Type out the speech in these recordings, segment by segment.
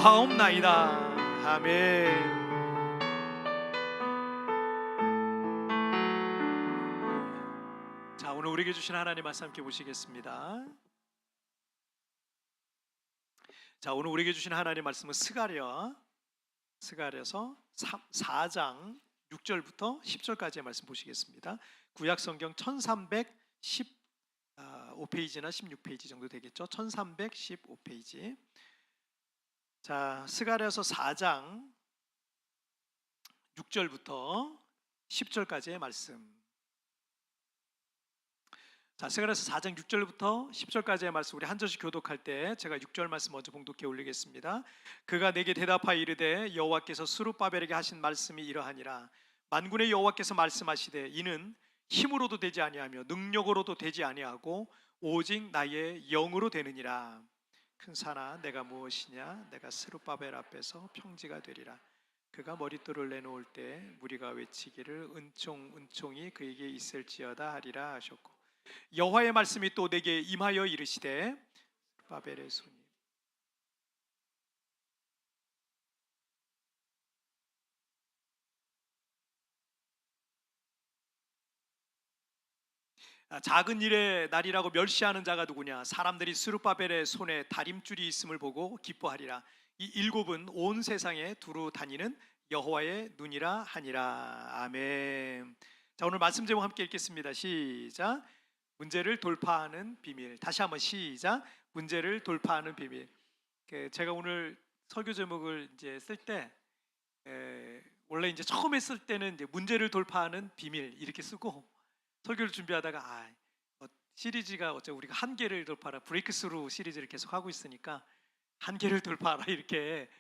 하옵나이다. 아멘. 자, 오늘 우리에게 주신 하나님 말씀 함께 보시겠습니다. 자, 오늘 우리에게 주신 하나님 말씀은 스가랴서 4장 6절부터 10절까지의 말씀 보시겠습니다. 구약 성경 1315페이지나 16페이지 정도 되겠죠. 1315페이지. 자, 스가랴서 4장 6절부터 10절까지의 말씀. 자, 스가랴서 4장 6절부터 10절까지의 말씀, 우리 한 절씩 교독할 때 제가 6절 말씀 먼저 봉독해 올리겠습니다. 그가 내게 대답하여 이르되 여호와께서 스룹바벨에게 하신 말씀이 이러하니라. 만군의 여호와께서 말씀하시되 이는 힘으로도 되지 아니하며 능력으로도 되지 아니하고 오직 나의 영으로 되느니라. 큰 산아 내가 무엇이냐? 내가 스룹바벨 앞에서 평지가 되리라. 그가 머릿돌을 내놓을 때 무리가 외치기를 은총이 그에게 있을지어다 하리라 하셨고, 여호와의 말씀이 또 내게 임하여 이르시되 바벨의 손이 작은 일의 날이라고 멸시하는 자가 누구냐? 사람들이 스룹바벨의 손에 다림줄이 있음을 보고 기뻐하리라. 이 일곱은 온 세상에 두루 다니는 여호와의 눈이라 하니라. 아멘. 자, 오늘 말씀 제목 함께 읽겠습니다. 시작. 문제를 돌파하는 비밀. 다시 한번 시작. 문제를 돌파하는 비밀. 제가 오늘 설교 제목을 이제 쓸 때 원래 이제 처음에 쓸 때는 이제 문제를 돌파하는 비밀 이렇게 쓰고, 설교를 준비하다가 시리즈가 어째 우리가 한계를 돌파하라, 브레이크스루 시리즈를 계속 하고 있으니까 한계를 돌파하라 이렇게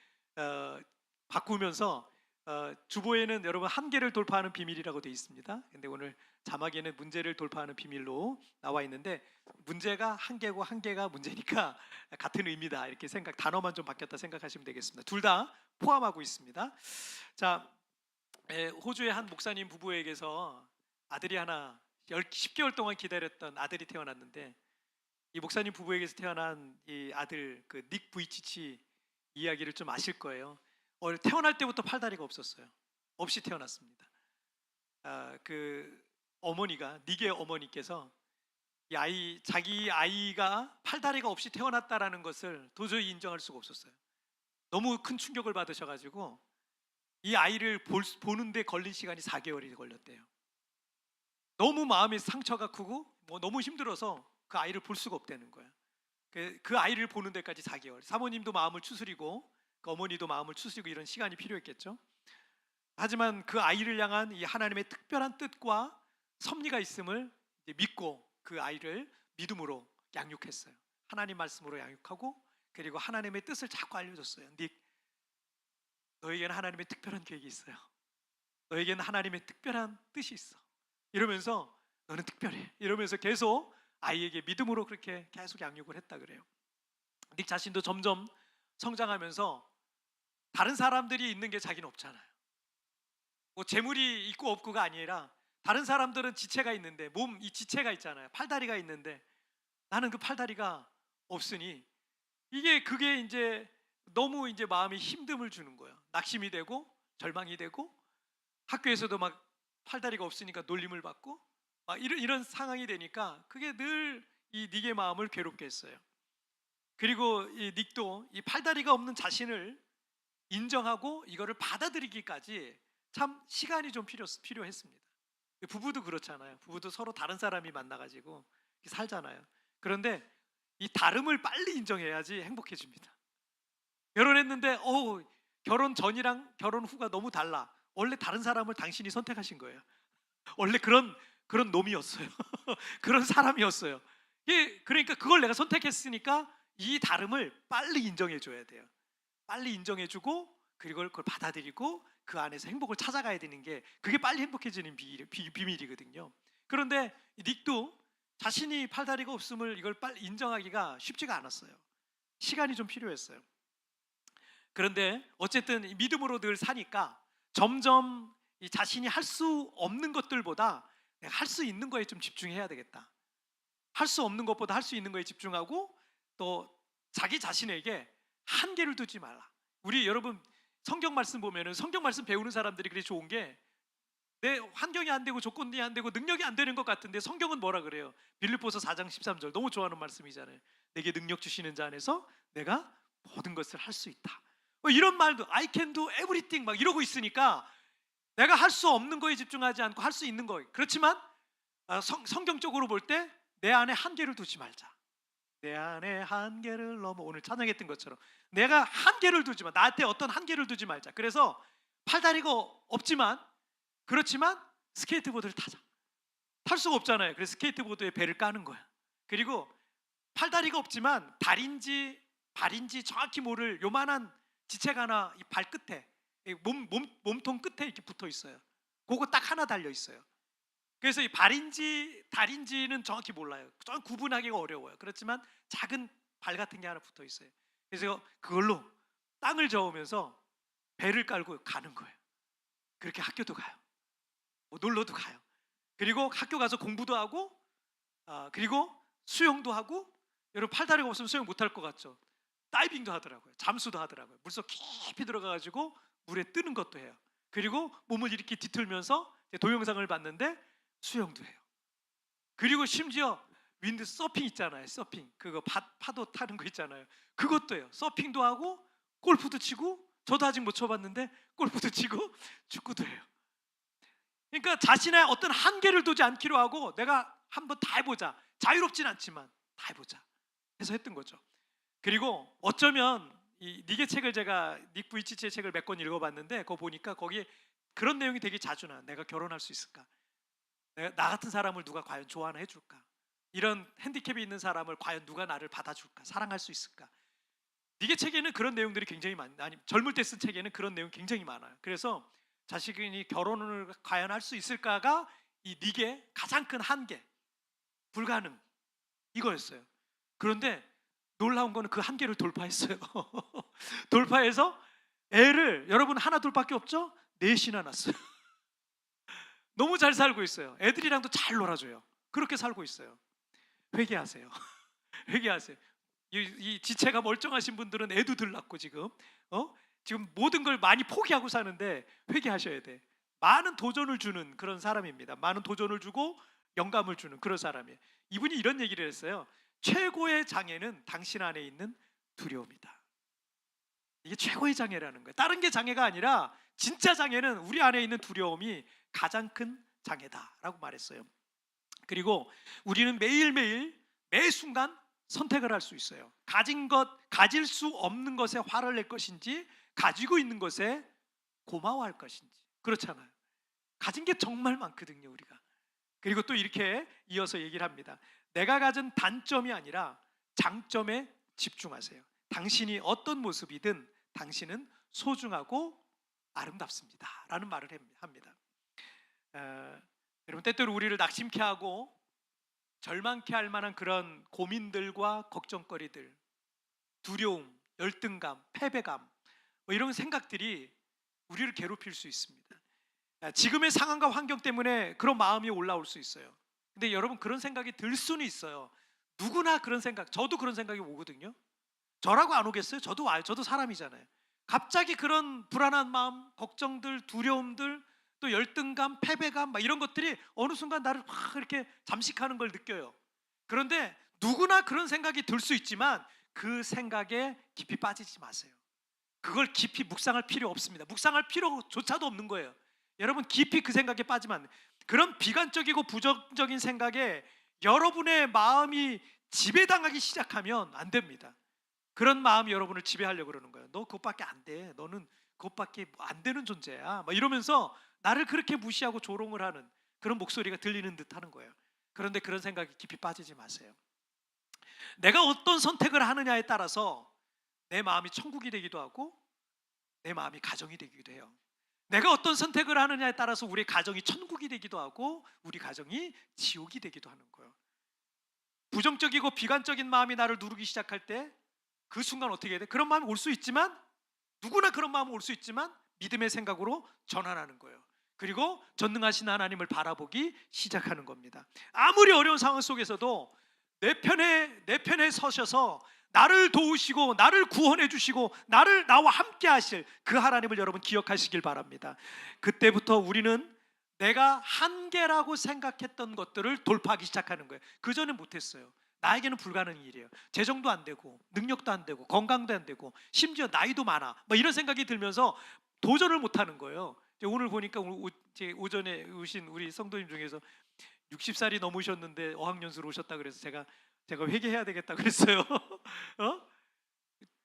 바꾸면서 주보에는 여러분 한계를 돌파하는 비밀이라고 되어 있습니다. 근데 오늘 자막에는 문제를 돌파하는 비밀로 나와 있는데, 문제가 한계고 한계가 문제니까 같은 의미다 이렇게 단어만 좀 바뀌었다 생각하시면 되겠습니다. 둘 다 포함하고 있습니다. 자, 호주의 한 목사님 부부에게서 아들이 하나 10개월 동안 기다렸던 아들이 태어났는데, 이 목사님 부부에게서 태어난 이 아들 닉 부이치치 이야기를 좀 아실 거예요. 태어날 때부터 팔다리가 없었어요. 없이 태어났습니다. 어머니가, 닉의 어머니께서 자기 아이가 팔다리가 없이 태어났다라는 것을 도저히 인정할 수가 없었어요. 너무 큰 충격을 받으셔가지고 이 아이를 보는데 걸린 시간이 4개월이 걸렸대요. 너무 마음이 상처가 크고 너무 힘들어서 그 아이를 볼 수가 없다는 거예요. 그 아이를 보는 데까지 4개월. 사모님도 마음을 추스리고 그 어머니도 마음을 추스리고 이런 시간이 필요했겠죠. 하지만 그 아이를 향한 이 하나님의 특별한 뜻과 섭리가 있음을 믿고 그 아이를 믿음으로 양육했어요. 하나님 말씀으로 양육하고, 그리고 하나님의 뜻을 자꾸 알려줬어요. 닉, 너에게는 하나님의 특별한 계획이 있어요. 너에게는 하나님의 특별한 뜻이 있어. 이러면서 너는 특별해. 이러면서 계속 아이에게 믿음으로 그렇게 계속 양육을 했다 그래요. 닉 자신도 점점 성장하면서 다른 사람들이 있는 게 자기는 없잖아요. 재물이 있고 없고가 아니라 다른 사람들은 지체가 있는데, 이 지체가 있잖아요. 팔다리가 있는데 나는 그 팔다리가 없으니 그게 이제 너무 이제 마음이 힘듦을 주는 거예요. 낙심이 되고 절망이 되고, 학교에서도 막 팔다리가 없으니까 놀림을 받고 이런 상황이 되니까 그게 늘 이 닉의 마음을 괴롭게 했어요. 그리고 이 닉도 이 팔다리가 없는 자신을 인정하고 이거를 받아들이기까지 참 시간이 좀 필요했습니다. 부부도 그렇잖아요. 부부도 서로 다른 사람이 만나가지고 살잖아요. 그런데 이 다름을 빨리 인정해야지 행복해집니다. 결혼했는데 결혼 전이랑 결혼 후가 너무 달라. 원래 다른 사람을 당신이 선택하신 거예요. 원래 그런 놈이었어요. 그런 사람이었어요. 그러니까 그걸 내가 선택했으니까 이 다름을 빨리 인정해 줘야 돼요. 빨리 인정해 주고, 그리고 그걸 받아들이고 그 안에서 행복을 찾아가야 되는 게, 그게 빨리 행복해지는 비밀이거든요. 그런데 닉도 자신이 팔다리가 없음을 이걸 빨리 인정하기가 쉽지가 않았어요. 시간이 좀 필요했어요. 그런데 어쨌든 믿음으로 늘 사니까 점점 이 자신이 할 수 없는 것들보다 내가 할 수 있는 거에 좀 집중해야 되겠다. 할 수 없는 것보다 할 수 있는 거에 집중하고, 또 자기 자신에게 한계를 두지 말라. 우리 여러분 성경 말씀 보면은 성경 말씀 배우는 사람들이 그래 좋은 게 내 환경이 안 되고 조건이 안 되고 능력이 안 되는 것 같은데 성경은 뭐라 그래요? 빌립보서 4장 13절 너무 좋아하는 말씀이잖아요. 내게 능력 주시는 자 안에서 내가 모든 것을 할 수 있다. 뭐 이런 말도 I can do everything 막 이러고 있으니까 내가 할 수 없는 거에 집중하지 않고 할 수 있는 거. 그렇지만 성경적으로 볼 때 내 안에 한계를 두지 말자. 내 안에 한계를 넘어 오늘 찬양했던 것처럼 내가 한계를 두지 마. 나한테 어떤 한계를 두지 말자. 그래서 팔다리가 없지만 그렇지만 스케이트보드를 타자. 탈 수가 없잖아요. 그래서 스케이트보드에 배를 까는 거야. 그리고 팔다리가 없지만 다리인지 발인지 정확히 모를 요만한 지체가 하나 이 발끝에 몸통 끝에 이렇게 붙어 있어요. 그거 딱 하나 달려 있어요. 그래서 이 발인지 다리인지는 정확히 몰라요. 좀 구분하기가 어려워요. 그렇지만 작은 발 같은 게 하나 붙어 있어요. 그래서 그걸로 땅을 저으면서 배를 깔고 가는 거예요. 그렇게 학교도 가요. 뭐 놀러도 가요. 그리고 학교 가서 공부도 하고 그리고 수영도 하고. 여러분 팔다리가 없으면 수영 못할 것 같죠? 다이빙도 하더라고요. 잠수도 하더라고요. 물속 깊이 들어가가지고 물에 뜨는 것도 해요. 그리고 몸을 이렇게 뒤틀면서 동영상을 봤는데 수영도 해요. 그리고 심지어 윈드 서핑 있잖아요. 서핑 그거 파도 타는 거 있잖아요. 그것도 해요. 서핑도 하고 골프도 치고. 저도 아직 못 쳐봤는데 골프도 치고 축구도 해요. 그러니까 자신의 어떤 한계를 두지 않기로 하고 내가 한번 다 해보자. 자유롭진 않지만 다 해보자 해서 했던 거죠. 그리고 어쩌면 이 닉의 책을 제가 닉 부이치치의 책을 몇 권 읽어봤는데 그거 보니까 거기에 그런 내용이 되게 자주 나와요. 내가 결혼할 수 있을까? 나 같은 사람을 누가 과연 좋아하나 해줄까? 이런 핸디캡이 있는 사람을 과연 누가 나를 받아줄까? 사랑할 수 있을까? 닉의 책에는 그런 내용들이 굉장히 아니 젊을 때 쓴 책에는 그런 내용 굉장히 많아요. 그래서 자식이 결혼을 과연 할 수 있을까가 이 닉의 가장 큰 한계, 불가능 이거였어요. 그런데 놀라운 거는 그 한계를 돌파했어요. 돌파해서 애를 여러분 하나 둘밖에 없죠? 넷이나 낳았어요. 너무 잘 살고 있어요. 애들이랑도 잘 놀아줘요. 그렇게 살고 있어요. 회개하세요. 회개하세요. 이 지체가 멀쩡하신 분들은 애도 들 낳고 지금 모든 걸 많이 포기하고 사는데 회개하셔야 돼. 많은 도전을 주는 그런 사람입니다. 많은 도전을 주고 영감을 주는 그런 사람이에요. 이분이 이런 얘기를 했어요. 최고의 장애는 당신 안에 있는 두려움이다. 이게 최고의 장애라는 거예요. 다른 게 장애가 아니라 진짜 장애는 우리 안에 있는 두려움이 가장 큰 장애다라고 말했어요. 그리고 우리는 매일매일 매 순간 선택을 할 수 있어요. 가질 수 없는 것에 화를 낼 것인지 가지고 있는 것에 고마워할 것인지. 그렇잖아요. 가진 게 정말 많거든요, 우리가. 그리고 또 이렇게 이어서 얘기를 합니다. 내가 가진 단점이 아니라 장점에 집중하세요. 당신이 어떤 모습이든 당신은 소중하고 아름답습니다 라는 말을 합니다. 여러분 때때로 우리를 낙심케 하고 절망케 할 만한 그런 고민들과 걱정거리들, 두려움, 열등감, 패배감 뭐 이런 생각들이 우리를 괴롭힐 수 있습니다. 지금의 상황과 환경 때문에 그런 마음이 올라올 수 있어요. 근데 여러분 그런 생각이 들 수는 있어요. 누구나 그런 생각, 저도 그런 생각이 오거든요. 저라고 안 오겠어요? 저도 와요. 저도 사람이잖아요. 갑자기 그런 불안한 마음, 걱정들, 두려움들, 또 열등감, 패배감 막 이런 것들이 어느 순간 나를 확 이렇게 잠식하는 걸 느껴요. 그런데 누구나 그런 생각이 들 수 있지만 그 생각에 깊이 빠지지 마세요. 그걸 깊이 묵상할 필요 없습니다. 묵상할 필요조차도 없는 거예요. 여러분 깊이 그 생각에 빠지면 안 돼요. 그런 비관적이고 부정적인 생각에 여러분의 마음이 지배당하기 시작하면 안 됩니다. 그런 마음이 여러분을 지배하려고 그러는 거예요. 너 그것밖에 안 돼. 너는 그것밖에 안 되는 존재야. 막 이러면서 나를 그렇게 무시하고 조롱을 하는 그런 목소리가 들리는 듯 하는 거예요. 그런데 그런 생각이 깊이 빠지지 마세요. 내가 어떤 선택을 하느냐에 따라서 내 마음이 천국이 되기도 하고 내 마음이 가정이 되기도 해요. 내가 어떤 선택을 하느냐에 따라서 우리 가정이 천국이 되기도 하고 우리 가정이 지옥이 되기도 하는 거예요. 부정적이고 비관적인 마음이 나를 누르기 시작할 때 그 순간 어떻게 해야 돼? 그런 마음이 올 수 있지만 누구나 그런 마음이 올 수 있지만 믿음의 생각으로 전환하는 거예요. 그리고 전능하신 하나님을 바라보기 시작하는 겁니다. 아무리 어려운 상황 속에서도 내 편에 서셔서 나를 도우시고 나를 구원해 주시고 나와 함께 하실 그 하나님을 여러분 기억하시길 바랍니다. 그때부터 우리는 내가 한계라고 생각했던 것들을 돌파하기 시작하는 거예요. 그전에 못했어요. 나에게는 불가능한 일이에요. 재정도 안 되고 능력도 안 되고 건강도 안 되고 심지어 나이도 많아 뭐 이런 생각이 들면서 도전을 못하는 거예요. 오늘 보니까 오전에 오신 우리 성도님 중에서 60살이 넘으셨는데 어학연수로 오셨다 그래서 제가 회개해야 되겠다 그랬어요. 어?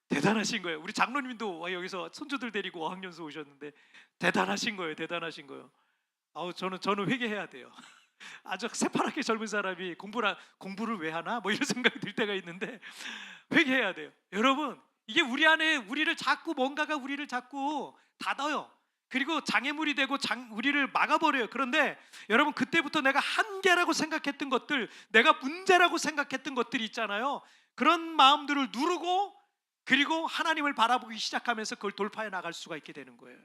대단하신 거예요. 우리 장로님도 여기서 손주들 데리고 어학연수 오셨는데 대단하신 거예요. 대단하신 거예요. 저는 회개해야 돼요. 아주 새파랗게 젊은 사람이 공부를 왜 하나 뭐 이런 생각이 들 때가 있는데 회개해야 돼요. 여러분, 이게 우리 안에 뭔가가 우리를 자꾸 닫아요. 그리고 장애물이 되고 우리를 막아버려요. 그런데 여러분, 그때부터 내가 한계라고 생각했던 것들, 내가 문제라고 생각했던 것들이 있잖아요. 그런 마음들을 누르고 그리고 하나님을 바라보기 시작하면서 그걸 돌파해 나갈 수가 있게 되는 거예요.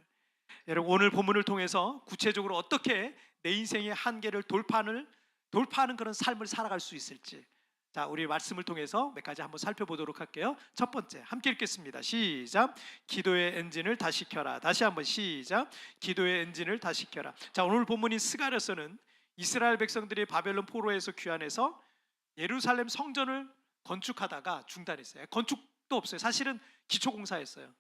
여러분, 오늘 본문을 통해서 구체적으로 어떻게 내 인생의 한계를 돌파하는 그런 삶을 살아갈 수 있을지, 자, 우리 말씀을 통해서 몇 가지 한번 살펴보도록 할게요. 첫 번째, 함께 읽겠습니다. 시작. 기도의 엔진을 다시 켜라. 다시 한번 시작. 기도의 엔진을 다시 켜라. 자, 오늘 본문인 스가랴서는 이스라엘 백성들이 바벨론 포로에서 귀환해서 예루살렘 성전을 건축하다가 중단했어요. 건축도 없어요. 사실은 기초공사했어요.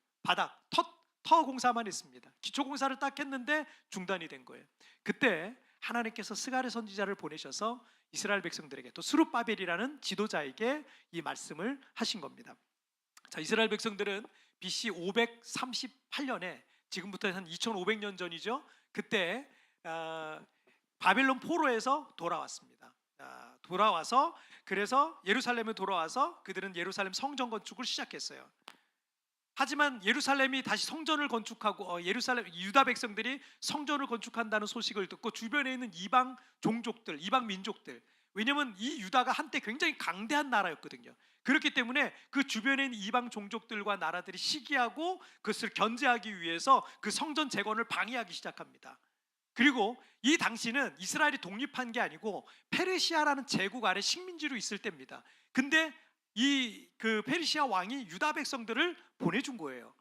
터 공사만 했습니다. 기초공사를 딱 했는데 중단이 된 거예요. 그때 하나님께서 스가랴 선지자를 보내셔서 이스라엘 백성들에게, 또 스룹바벨이라는 지도자에게 이 말씀을 하신 겁니다. 자, 이스라엘 백성들은 BC 538년에, 지금부터 한 2500년 전이죠. 그때 바벨론 포로에서 돌아왔습니다. 돌아와서 그래서 예루살렘에 돌아와서 그들은 예루살렘 성전 건축을 시작했어요. 하지만 예루살렘이 다시 성전을 건축하고 유다 백성들이 성전을 건축한다는 소식을 듣고 주변에 있는 이방 종족들, 이방 민족들, 왜냐하면 이 유다가 한때 굉장히 강대한 나라였거든요. 그렇기 때문에 그 주변에 있는 이방 종족들과 나라들이 시기하고 그것을 견제하기 위해서 그 성전 재건을 방해하기 시작합니다. 그리고 이 당시는 이스라엘이 독립한 게 아니고 페르시아라는 제국 아래 식민지로 있을 때입니다. 근데 그 페르시아 왕이 유다 백성들을 보내준 거예요.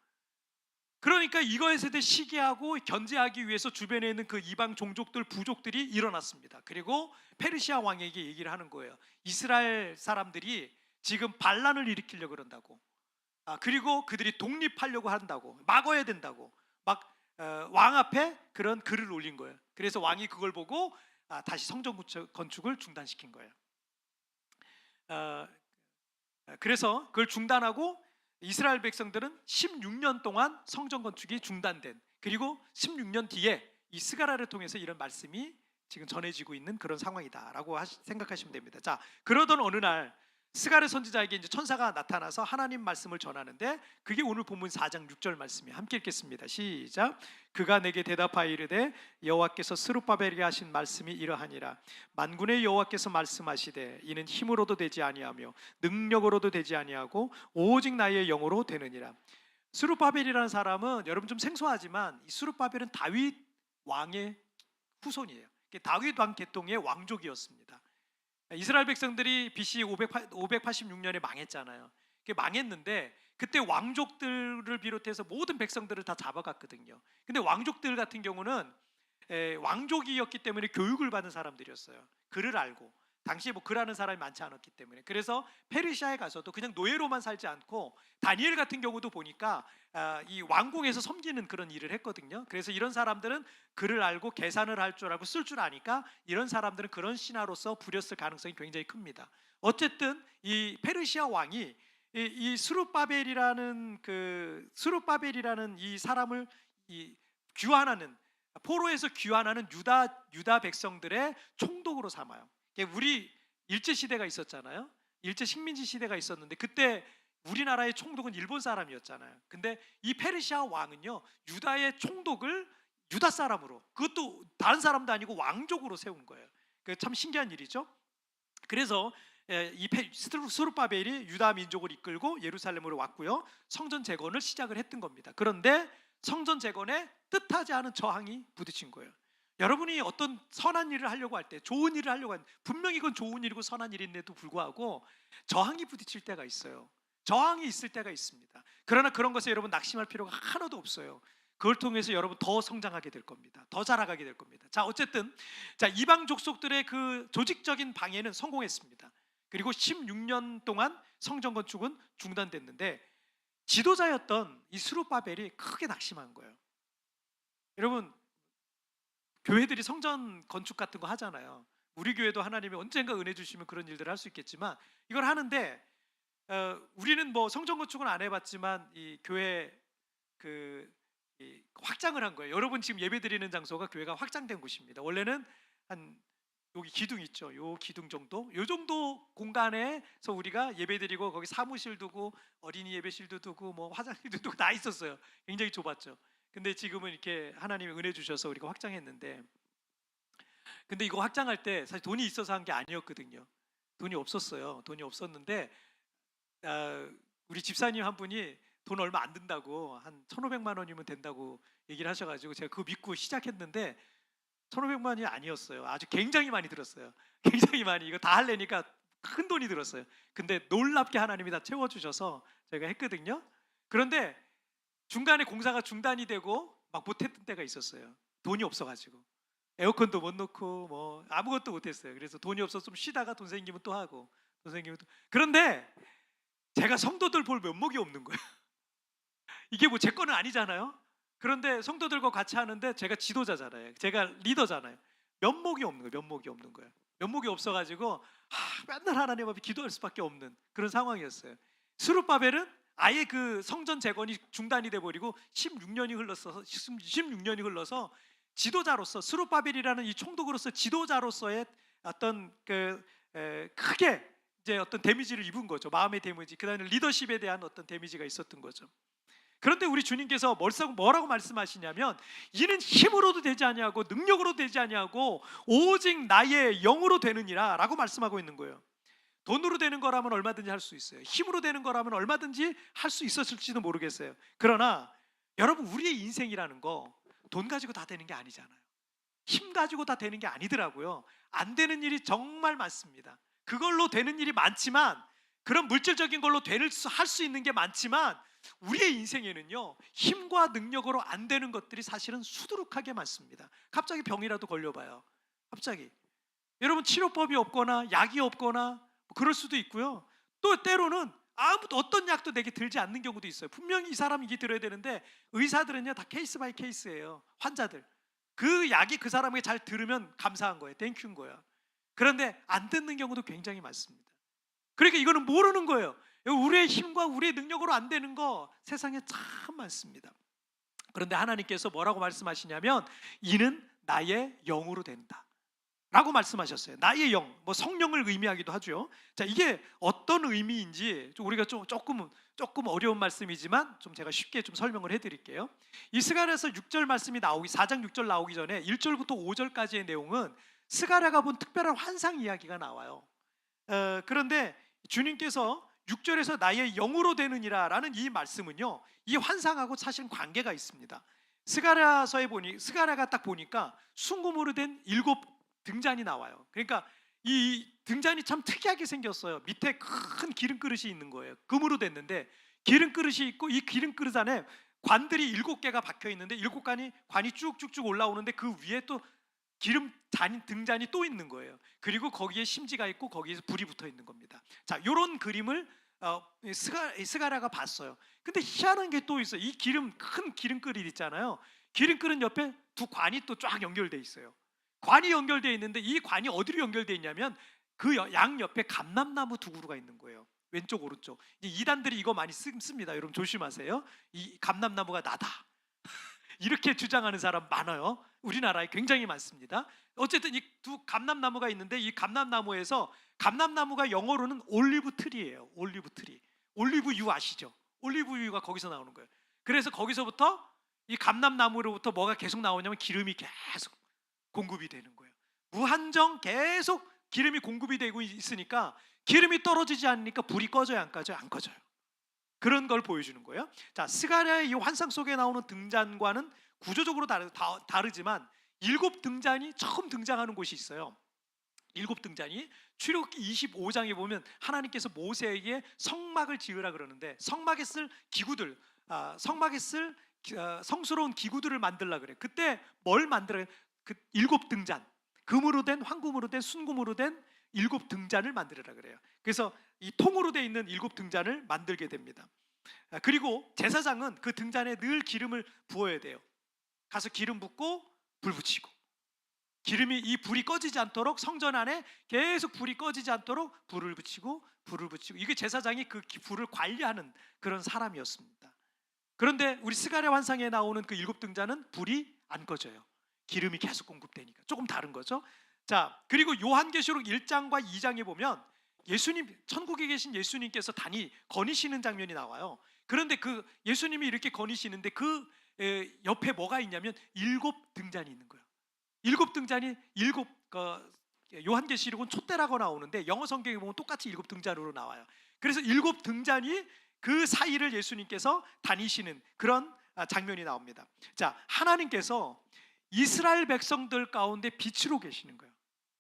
그러니까 이거에 대해 시기하고 견제하기 위해서 주변에 있는 그 이방 종족들, 부족들이 일어났습니다. 그리고 페르시아 왕에게 얘기를 하는 거예요. 이스라엘 사람들이 지금 반란을 일으키려고 그런다고, 그리고 그들이 독립하려고 한다고, 막아야 된다고 왕 앞에 그런 글을 올린 거예요. 그래서 왕이 그걸 보고 다시 성전 건축을 중단시킨 거예요. 그래서 그걸 중단하고 이스라엘 백성들은 16년 동안 성전 건축이 중단된, 그리고 16년 뒤에 이 스가랴를 통해서 이런 말씀이 지금 전해지고 있는 그런 상황이다라고 생각하시면 됩니다. 자, 그러던 어느 날 스가랴 선지자에게 이제 천사가 나타나서 하나님 말씀을 전하는데, 그게 오늘 본문 4장 6절 말씀이에요. 함께 읽겠습니다. 시작. 그가 내게 대답하여 이르되 여호와께서 스룹바벨에게 하신 말씀이 이러하니라. 만군의 여호와께서 말씀하시되 이는 힘으로도 되지 아니하며 능력으로도 되지 아니하고 오직 나의 영으로 되느니라. 스룹바벨이라는 사람은 여러분 좀 생소하지만, 이 스룹바벨은 다윗 왕의 후손이에요. 다윗 왕 계통의 왕족이었습니다. 이스라엘 백성들이 BC 586년에 망했잖아요. 망했는데 그때 왕족들을 비롯해서 모든 백성들을 다 잡아갔거든요. 근데 왕족들 같은 경우는 왕족이었기 때문에 교육을 받은 사람들이었어요. 글을 알고, 당시에 글 아는 사람이 많지 않았기 때문에. 그래서 페르시아에 가서도 그냥 노예로만 살지 않고, 다니엘 같은 경우도 보니까 이 왕궁에서 섬기는 그런 일을 했거든요. 그래서 이런 사람들은 글을 알고 계산을 할 줄 알고 쓸 줄 아니까 이런 사람들은 그런 신하로서 부렸을 가능성이 굉장히 큽니다. 어쨌든 이 페르시아 왕이 이 스룹바벨이라는 이 사람을 귀환하는, 포로에서 귀환하는 유다 백성들의 총독으로 삼아요. 우리 일제 시대가 있었잖아요. 일제 식민지 시대가 있었는데 그때 우리나라의 총독은 일본 사람이었잖아요. 근데 이 페르시아 왕은요, 유다의 총독을 유다 사람으로, 그것도 다른 사람도 아니고 왕족으로 세운 거예요. 참 신기한 일이죠. 그래서 이 스룹바벨이 유다 민족을 이끌고 예루살렘으로 왔고요, 성전 재건을 시작을 했던 겁니다. 그런데 성전 재건에 뜻하지 않은 저항이 부딪힌 거예요. 여러분이 어떤 선한 일을 하려고 할 때, 좋은 일을 하려고 할 때, 분명히 이건 좋은 일이고 선한 일인데도 불구하고 저항이 부딪힐 때가 있어요. 저항이 있을 때가 있습니다. 그러나 그런 것에 여러분 낙심할 필요가 하나도 없어요. 그걸 통해서 여러분 더 성장하게 될 겁니다. 더 자라가게 될 겁니다. 자, 어쨌든 자, 이방 족속들의 그 조직적인 방해는 성공했습니다. 그리고 16년 동안 성전 건축은 중단됐는데 지도자였던 이 스룹바벨이 크게 낙심한 거예요. 여러분, 교회들이 성전 건축 같은 거 하잖아요. 우리 교회도 하나님이 언젠가 은혜 주시면 그런 일들을 할 수 있겠지만 이걸 하는데 우리는 뭐 성전 건축은 안 해봤지만 이 교회 이 확장을 한 거예요. 여러분 지금 예배드리는 장소가 교회가 확장된 곳입니다. 원래는 한 여기 기둥 있죠. 요 기둥 정도, 요 정도 공간에서 우리가 예배드리고 거기 사무실 두고 어린이 예배실도 두고 뭐 화장실도 두고 다 있었어요. 굉장히 좁았죠. 근데 지금은 이렇게 하나님이 은혜 주셔서 우리가 확장했는데, 근데 이거 확장할 때 사실 돈이 있어서 한 게 아니었거든요. 돈이 없었어요. 돈이 없었는데 우리 집사님 한 분이 돈 얼마 안 든다고 한 1,500만 원이면 된다고 얘기를 하셔가지고 제가 그거 믿고 시작했는데 1,500만 원이 아니었어요. 아주 굉장히 많이 들었어요. 굉장히 많이. 이거 다 하려니까 큰 돈이 들었어요. 근데 놀랍게 하나님이 다 채워주셔서 저희가 했거든요. 그런데 중간에 공사가 중단이 되고 막 못했던 때가 있었어요. 돈이 없어가지고 에어컨도 못 넣고 뭐 아무것도 못했어요. 그래서 돈이 없어서 좀 쉬다가 돈 생기면 또 하고 돈 생기면 또. 그런데 제가 성도들 볼 면목이 없는 거예요. 이게 뭐 제 거는 아니잖아요. 그런데 성도들과 같이 하는데 제가 지도자잖아요. 제가 리더잖아요. 면목이 없는 거예요. 면목이 없는 거예요. 면목이 없어가지고 맨날 하나님 앞에 기도할 수밖에 없는 그런 상황이었어요. 스룹바벨은 아예 그 성전 재건이 중단이 돼 버리고 16년이 흘러서 지도자로서 스룹바벨이라는 이 총독으로서 지도자로서의 어떤 크게 이제 어떤 데미지를 입은 거죠. 마음의 데미지, 그다음에 리더십에 대한 어떤 데미지가 있었던 거죠. 그런데 우리 주님께서 뭐라고 말씀하시냐면 이는 힘으로도 되지 아니하고 능력으로 되지 아니하고 오직 나의 영으로 되느니라 라고 말씀하고 있는 거예요. 돈으로 되는 거라면 얼마든지 할 수 있어요. 힘으로 되는 거라면 얼마든지 할 수 있었을지도 모르겠어요. 그러나 여러분, 우리의 인생이라는 거 돈 가지고 다 되는 게 아니잖아요. 힘 가지고 다 되는 게 아니더라고요. 안 되는 일이 정말 많습니다. 그걸로 되는 일이 많지만, 그런 물질적인 걸로 할 수 있는 게 많지만 우리의 인생에는요 힘과 능력으로 안 되는 것들이 사실은 수두룩하게 많습니다. 갑자기 병이라도 걸려봐요. 갑자기 여러분 치료법이 없거나 약이 없거나 그럴 수도 있고요. 또 때로는 어떤 약도 내게 들지 않는 경우도 있어요. 분명히 이 사람이 이게 들어야 되는데 의사들은요 다 케이스 바이 케이스예요. 환자들 그 약이 그 사람에게 잘 들으면 감사한 거예요. 땡큐인 거야. 그런데 안 듣는 경우도 굉장히 많습니다. 그러니까 이거는 모르는 거예요. 우리의 힘과 우리의 능력으로 안 되는 거 세상에 참 많습니다. 그런데 하나님께서 뭐라고 말씀하시냐면 이는 나의 영으로 된다 라고 말씀하셨어요. 나의 영, 뭐 성령을 의미하기도 하죠. 자, 이게 어떤 의미인지 우리가 조금 어려운 말씀이지만 좀 제가 쉽게 좀 설명을 해드릴게요. 이 스가랴서 6절 말씀이 4장 6절 나오기 전에 1절부터 5절까지의 내용은 스가랴가 본 특별한 환상 이야기가 나와요. 그런데 주님께서 6절에서 나의 영으로 되느니라 라는 이 말씀은요 이 환상하고 사실은 관계가 있습니다. 스가랴가 딱 보니까 순금으로 된 7 등잔이 나와요. 그러니까 이 등잔이 참 특이하게 생겼어요. 밑에 큰 기름 그릇이 있는 거예요. 금으로 됐는데 기름 그릇이 있고 이 기름 그릇 안에 관들이 7개가 박혀 있는데 7관이 쭉쭉쭉 올라오는데 그 위에 또 등잔이 또 있는 거예요. 그리고 거기에 심지가 있고 거기에 불이 붙어 있는 겁니다. 자, 이런 그림을 스가랴가 봤어요. 근데 희한한 게 또 있어요. 이 큰 기름 그릇 있잖아요. 기름 그릇 옆에 두 관이 또 쫙 연결돼 있어요. 관이 연결되어 있는데 이 관이 어디로 연결되어 있냐면 그 양 옆에 감람나무 2그루가 있는 거예요. 왼쪽 오른쪽. 이단들이 이거 많이 씁니다. 여러분 조심하세요. 이 감람나무가 나다 이렇게 주장하는 사람 많아요. 우리나라에 굉장히 많습니다. 어쨌든 이 두 감람나무가 있는데 이 감람나무가 영어로는 올리브 트리예요. 올리브 트리. 올리브유 아시죠? 올리브유가 거기서 나오는 거예요. 그래서 거기서부터 이 감람나무로부터 뭐가 계속 나오냐면 기름이 계속 공급이 되는 거예요. 무한정 계속 기름이 공급이 되고 있으니까 기름이 떨어지지 않으니까 불이 꺼져요, 안 꺼져요? 안 꺼져요. 그런 걸 보여주는 거예요. 자, 스가랴의 이 환상 속에 나오는 등잔과는 구조적으로 다르지만 7 등잔이 처음 등장하는 곳이 있어요. 일곱 등잔이 출애굽기 25장에 보면 하나님께서 모세에게 성막을 지으라 그러는데 성막에 쓸 기구들, 성막에 쓸 성스러운 기구들을 만들라 그래. 그때 뭘 만들어요? 그 일곱 등잔, 금으로 된, 황금으로 된, 순금으로 된 일곱 등잔을 만들어라 그래요. 그래서 이 통으로 돼 있는 일곱 등잔을 만들게 됩니다. 그리고 제사장은 그 등잔에 늘 기름을 부어야 돼요. 가서 기름 붓고 불 붙이고, 기름이, 이 불이 꺼지지 않도록 성전 안에 계속 불이 꺼지지 않도록 불을 붙이고, 이게 제사장이 그 불을 관리하는 그런 사람이었습니다. 그런데 우리 스가랴 환상에 나오는 그 일곱 등잔은 불이 안 꺼져요. 기름이 계속 공급되니까 조금 다른 거죠. 자, 그리고 요한계시록 1장과 2장에 보면 예수님, 천국에 계신 예수님께서 단이 거니시는 장면이 나와요. 그런데 그 예수님이 이렇게 거니시는데 그 옆에 뭐가 있냐면 일곱 등잔이 있는 거예요. 일곱 등잔이 일곱, 요한계시록은 촛대라고 나오는데 영어 성경에 보면 똑같이 일곱 등잔으로 나와요. 그래서 일곱 등잔이 그 사이를 예수님께서 다니시는 그런 장면이 나옵니다. 자, 하나님께서 이스라엘 백성들 가운데 빛으로 계시는 거예요.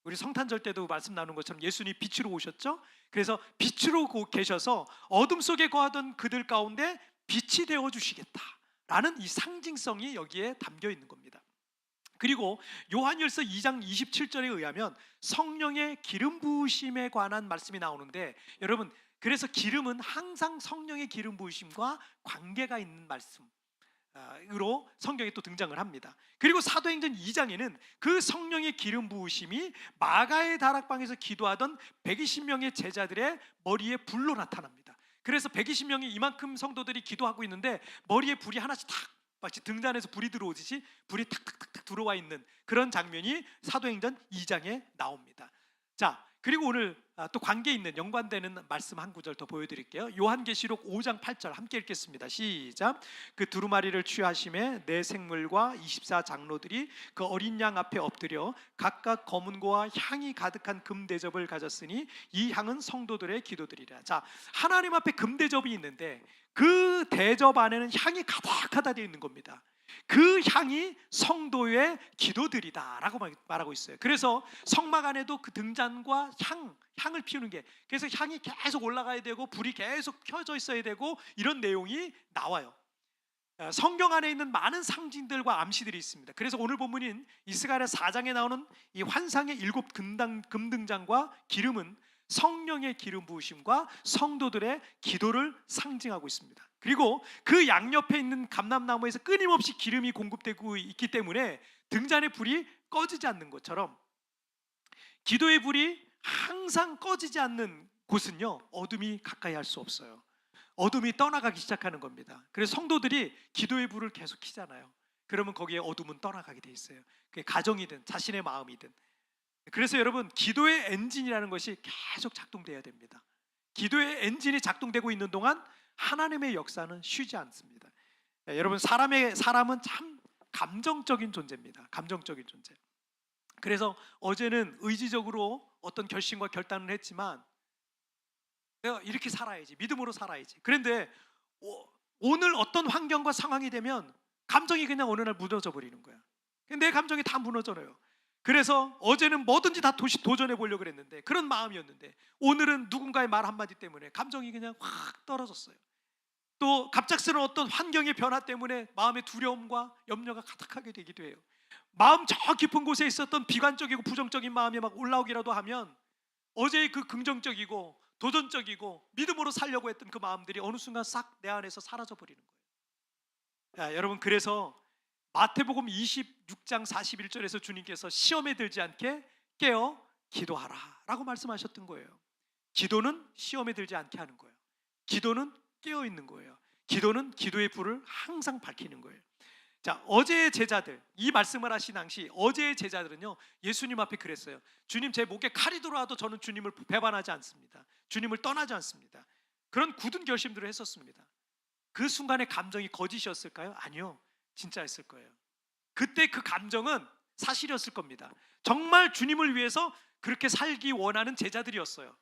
우리 성탄절 때도 말씀 나눈 것처럼 예수님이 빛으로 오셨죠. 그래서 빛으로 계셔서 어둠 속에 거하던 그들 가운데 빛이 되어 주시겠다라는 이 상징성이 여기에 담겨 있는 겁니다. 그리고 요한일서 2장 27절에 의하면 성령의 기름 부으심에 관한 말씀이 나오는데, 여러분, 그래서 기름은 항상 성령의 기름 부으심과 관계가 있는 말씀으로 성경에 또 등장을 합니다. 그리고 사도행전 2장에는 그 성령의 기름 부으심이 마가의 다락방에서 기도하던 120명의 제자들의 머리에 불로 나타납니다. 그래서 120명이 이만큼 성도들이 기도하고 있는데 머리에 불이 하나씩 탁, 마치 등잔에서 불이 들어오듯이 불이 탁탁탁탁 들어와 있는 그런 장면이 사도행전 2장에 나옵니다. 자, 그리고 오늘 또 관계 있는, 연관되는 말씀 한 구절 더 보여드릴게요. 요한계시록 5장 8절 함께 읽겠습니다. 시작. 그 두루마리를 취하심에 네 생물과 24장로들이 그 어린 양 앞에 엎드려 각각 검은고와 향이 가득한 금대접을 가졌으니 이 향은 성도들의 기도들이라. 자, 하나님 앞에 금대접이 있는데 그 대접 안에는 향이 가득하다 되어 있는 겁니다. 그 향이 성도의 기도들이다라고 말하고 있어요. 그래서 성막 안에도 그 등잔과 향을 피우는 게, 그래서 향이 계속 올라가야 되고 불이 계속 켜져 있어야 되고 이런 내용이 나와요. 성경 안에 있는 많은 상징들과 암시들이 있습니다. 그래서 오늘 본문인 스가랴 4장에 나오는 이 환상의 일곱 금등잔과 기름은 성령의 기름 부으심과 성도들의 기도를 상징하고 있습니다. 그리고 그 양옆에 있는 감람나무에서 끊임없이 기름이 공급되고 있기 때문에 등잔의 불이 꺼지지 않는 것처럼, 기도의 불이 항상 꺼지지 않는 곳은요, 어둠이 가까이 할 수 없어요. 어둠이 떠나가기 시작하는 겁니다. 그래서 성도들이 기도의 불을 계속 켜잖아요. 그러면 거기에 어둠은 떠나가게 돼 있어요. 그게 가정이든 자신의 마음이든. 그래서 여러분, 기도의 엔진이라는 것이 계속 작동돼야 됩니다. 기도의 엔진이 작동되고 있는 동안 하나님의 역사는 쉬지 않습니다. 여러분, 사람은 참 감정적인 존재입니다. 감정적인 존재. 그래서 어제는 의지적으로 어떤 결심과 결단을 했지만 내가 이렇게 살아야지, 믿음으로 살아야지. 그런데 오늘 어떤 환경과 상황이 되면 감정이 그냥 어느 날 무너져 버리는 거야. 내 감정이 다 무너져요. 그래서 어제는 뭐든지 다 도전해 보려고 그랬는데, 그런 마음이었는데, 오늘은 누군가의 말 한마디 때문에 감정이 그냥 확 떨어졌어요. 또 갑작스러운 어떤 환경의 변화 때문에 마음의 두려움과 염려가 가득하게 되기도 해요. 마음 저 깊은 곳에 있었던 비관적이고 부정적인 마음이 막 올라오기라도 하면 어제의 그 긍정적이고 도전적이고 믿음으로 살려고 했던 그 마음들이 어느 순간 싹 내 안에서 사라져 버리는 거예요. 여러분, 그래서 마태복음 26장 41절에서 주님께서 시험에 들지 않게 깨어 기도하라 라고 말씀하셨던 거예요. 기도는 시험에 들지 않게 하는 거예요. 기도는 깨어 있는 거예요. 기도는 기도의 불을 항상 밝히는 거예요. 자, 어제의 제자들, 이 말씀을 하신 당시 어제의 제자들은요, 예수님 앞에 그랬어요. 주님, 제 목에 칼이 들어와도 저는 주님을 배반하지 않습니다. 주님을 떠나지 않습니다. 그런 굳은 결심들을 했었습니다. 그 순간의 감정이 거짓이었을까요? 아니요, 진짜였을 거예요. 그때 그 감정은 사실이었을 겁니다. 정말 주님을 위해서 그렇게 살기 원하는 제자들이었어요.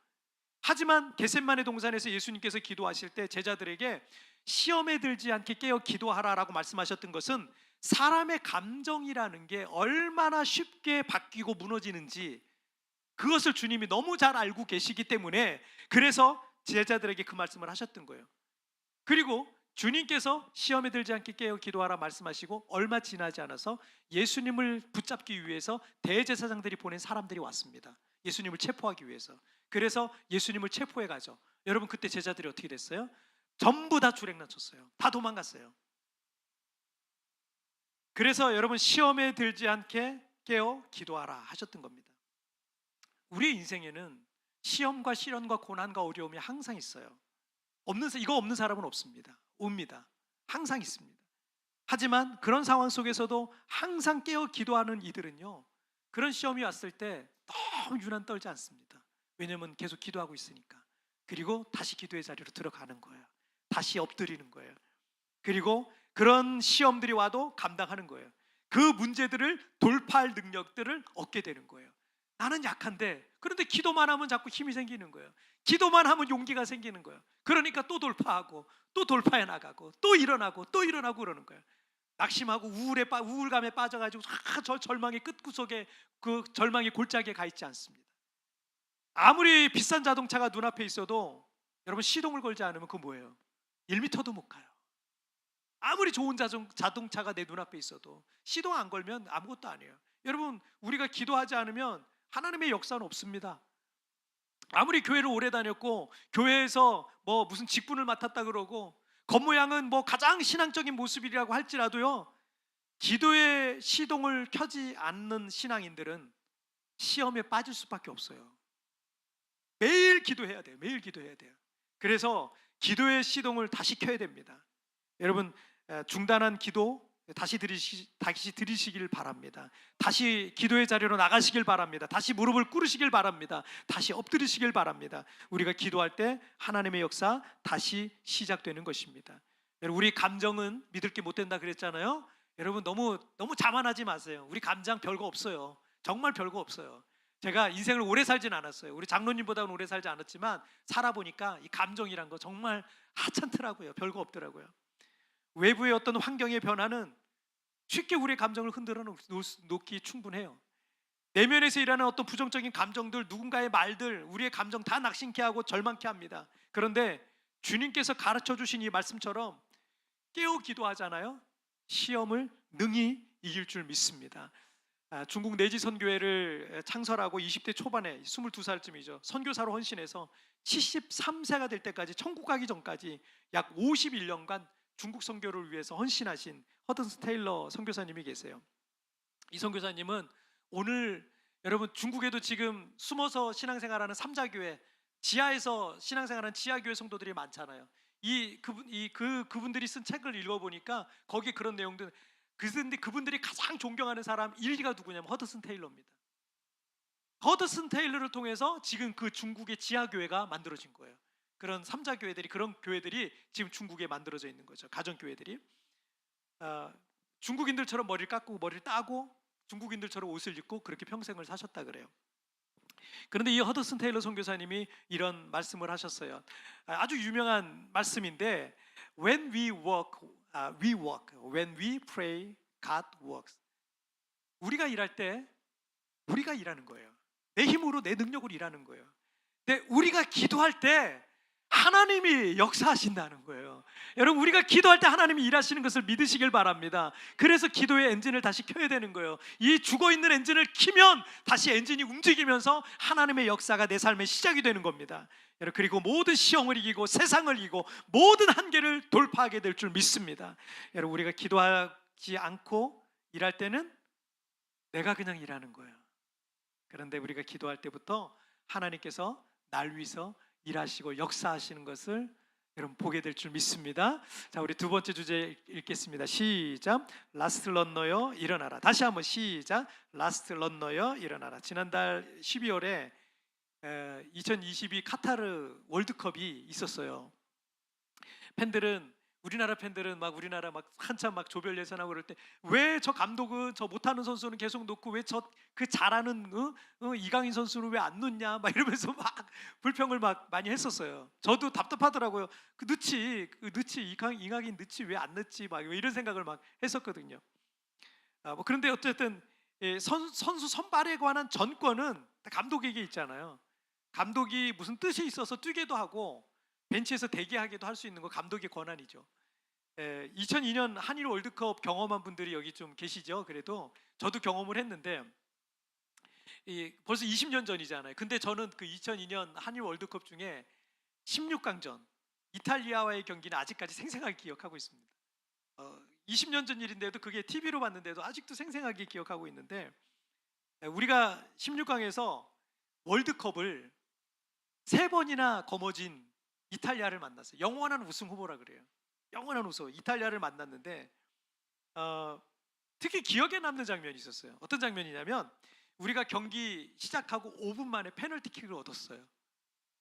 하지만 겟세마네 동산에서 예수님께서 기도하실 때 제자들에게 시험에 들지 않게 깨어 기도하라라고 말씀하셨던 것은 사람의 감정이라는 게 얼마나 쉽게 바뀌고 무너지는지 그것을 주님이 너무 잘 알고 계시기 때문에 그래서 제자들에게 그 말씀을 하셨던 거예요. 그리고 주님께서 시험에 들지 않게 깨어 기도하라 말씀하시고 얼마 지나지 않아서 예수님을 붙잡기 위해서 대제사장들이 보낸 사람들이 왔습니다. 예수님을 체포하기 위해서. 그래서 예수님을 체포해 가죠. 여러분 그때 제자들이 어떻게 됐어요? 전부 다 주랭랑 쳤어요. 다 도망갔어요. 그래서 여러분 시험에 들지 않게 깨어 기도하라 하셨던 겁니다. 우리 인생에는 시험과 시련과 고난과 어려움이 항상 있어요. 이거 없는 사람은 없습니다. 옵니다. 항상 있습니다. 하지만 그런 상황 속에서도 항상 깨어 기도하는 이들은요, 그런 시험이 왔을 때 너무 유난 떨지 않습니다. 왜냐하면 계속 기도하고 있으니까. 그리고 다시 기도의 자리로 들어가는 거예요. 다시 엎드리는 거예요. 그리고 그런 시험들이 와도 감당하는 거예요. 그 문제들을 돌파할 능력들을 얻게 되는 거예요. 나는 약한데 그런데 기도만 하면 자꾸 힘이 생기는 거예요. 기도만 하면 용기가 생기는 거예요. 그러니까 또 돌파하고 또 돌파해 나가고 또 일어나고 또 일어나고 그러는 거예요. 낙심하고 우울감에 빠져가지고 저 절망의 끝구석에 그 절망의 골짜기에 가 있지 않습니다. 아무리 비싼 자동차가 눈앞에 있어도 여러분 시동을 걸지 않으면 그거 뭐예요? 1m도 못 가요. 아무리 좋은 자동차가 내 눈앞에 있어도 시동 안 걸면 아무것도 아니에요. 여러분 우리가 기도하지 않으면 하나님의 역사는 없습니다. 아무리 교회를 오래 다녔고 교회에서 뭐 무슨 직분을 맡았다 그러고 겉모양은 뭐 가장 신앙적인 모습이라고 할지라도요, 기도의 시동을 켜지 않는 신앙인들은 시험에 빠질 수밖에 없어요. 매일 기도해야 돼요. 매일 기도해야 돼요. 그래서 기도의 시동을 다시 켜야 됩니다. 여러분 중단한 기도 다시 들이시길 바랍니다. 다시 기도의 자리로 나가시길 바랍니다. 다시 무릎을 꿇으시길 바랍니다. 다시 엎드리시길 바랍니다. 우리가 기도할 때 하나님의 역사 다시 시작되는 것입니다. 여러분 우리 감정은 믿을 게 못 된다 그랬잖아요. 여러분 너무 자만하지 마세요. 우리 감정 별거 없어요. 정말 별거 없어요. 제가 인생을 오래 살진 않았어요. 우리 장로님보다는 오래 살지 않았지만 살아보니까 이 감정이란 거 정말 하찮더라고요. 별거 없더라고요. 외부의 어떤 환경의 변화는 쉽게 우리의 감정을 흔들어 놓기 충분해요. 내면에서 일하는 어떤 부정적인 감정들, 누군가의 말들, 우리의 감정 다 낙심케 하고 절망케 합니다. 그런데 주님께서 가르쳐 주신 이 말씀처럼 깨어 기도하잖아요. 시험을 능히 이길 줄 믿습니다. 중국 내지 선교회를 창설하고 20대 초반에 22살쯤이죠. 선교사로 헌신해서 73세가 될 때까지 천국 가기 전까지 약 51년간 중국 선교를 위해서 헌신하신 허든스 테일러 선교사님이 계세요. 이 선교사님은 오늘 여러분 중국에도 지금 숨어서 신앙생활하는 삼자교회, 지하에서 신앙생활하는 지하교회 성도들이 많잖아요. 그분들이 쓴 책을 읽어보니까 거기에 그런 내용들, 그런데 그분들이 가장 존경하는 사람 1, 2가 누구냐면 허드슨 테일러입니다. 허드슨 테일러를 통해서 지금 그 중국의 지하교회가 만들어진 거예요. 그런 삼자교회들이, 그런 교회들이 지금 중국에 만들어져 있는 거죠. 가정교회들이 중국인들처럼 머리를 깎고 머리를 따고 중국인들처럼 옷을 입고 그렇게 평생을 사셨다 그래요. 그런데 이 허드슨 테일러 선교사님이 이런 말씀을 하셨어요. 아주 유명한 말씀인데 When we walk, we walk. When we pray, God works. 우리가 일할 때 우리가 일하는 거예요. 내 힘으로 내 능력으로 일하는 거예요. 근데 우리가 기도할 때 하나님이 역사하신다는 거예요. 여러분 우리가 기도할 때 하나님이 일하시는 것을 믿으시길 바랍니다. 그래서 기도의 엔진을 다시 켜야 되는 거예요. 이 죽어있는 엔진을 키면 다시 엔진이 움직이면서 하나님의 역사가 내 삶의 시작이 되는 겁니다. 여러분 그리고 모든 시험을 이기고 세상을 이기고 모든 한계를 돌파하게 될 줄 믿습니다. 여러분 우리가 기도하지 않고 일할 때는 내가 그냥 일하는 거예요. 그런데 우리가 기도할 때부터 하나님께서 날 위해서 일하시고 역사하시는 것을 여러분 보게 될 줄 믿습니다. 자, 우리 두 번째 주제 읽겠습니다. 시작. 라스트 런너여 일어나라. 다시 한번 시작. 라스트 런너여 일어나라. 지난달 12월에 2022 카타르 월드컵이 있었어요. 우리나라 팬들은 막 우리나라 막 한참 막 조별 예선하고 그럴 때 왜 저 감독은 저 못하는 선수는 계속 놓고 왜 저 그 잘하는 이강인 선수는 왜 안 놓냐 막 이러면서 막 불평을 막 많이 했었어요. 저도 답답하더라고요. 그 이강인 넣지 왜 안 넣지 막 이런 생각을 막 했었거든요. 그런데 어쨌든 선수 선발에 관한 전권은 감독에게 있잖아요. 감독이 무슨 뜻이 있어서 뛰게도 하고 벤치에서 대기하게도 할 수 있는 거 감독의 권한이죠. 2002년 한일 월드컵 경험한 분들이 여기 좀 계시죠. 그래도 저도 경험을 했는데 벌써 20년 전이잖아요. 근데 저는 그 2002년 한일 월드컵 중에 16강전 이탈리아와의 경기는 아직까지 생생하게 기억하고 있습니다. 20년 전 일인데도 그게 TV로 봤는데도 아직도 생생하게 기억하고 있는데, 우리가 16강에서 월드컵을 3번이나 거머쥔 이탈리아를 만났어요. 영원한 우승 후보라 그래요. 영원한 우승 이탈리아를 만났는데 특히 기억에 남는 장면이 있었어요. 어떤 장면이냐면 우리가 경기 시작하고 5분 만에 페널티킥을 얻었어요.